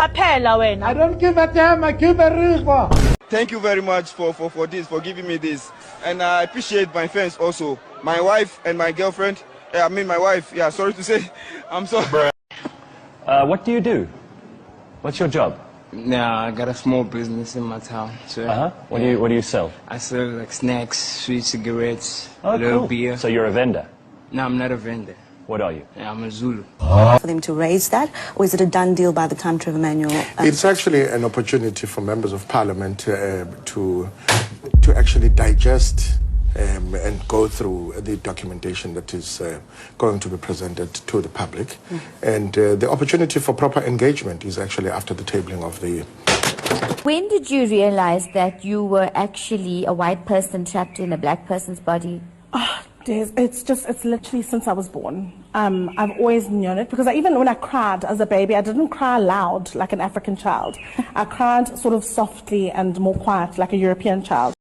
I don't give a damn, I give a river. Thank you very much for giving me this. And I appreciate my friends also. My wife and my girlfriend. My wife, sorry to say. I'm sorry. What do you do? What's your job? Nah, I got a small business in my town. So, What do you sell? I sell like snacks, sweet cigarettes, Oh, a little cool. beer. So you're a vendor? No, I'm not a vendor. What are you? Yeah, I'm a Zulu. For them to raise that, or is it a done deal by the time Trevor Manuel? It's actually an opportunity for members of parliament to actually digest and go through the documentation that is going to be presented to the public. And the opportunity for proper engagement is actually after the tabling of the... When did you realize that you were actually a white person trapped in a black person's body? It's literally since I was born. I've always known it, because even when I cried as a baby, I didn't cry loud like an African child. I cried sort of softly and more quiet like a European child.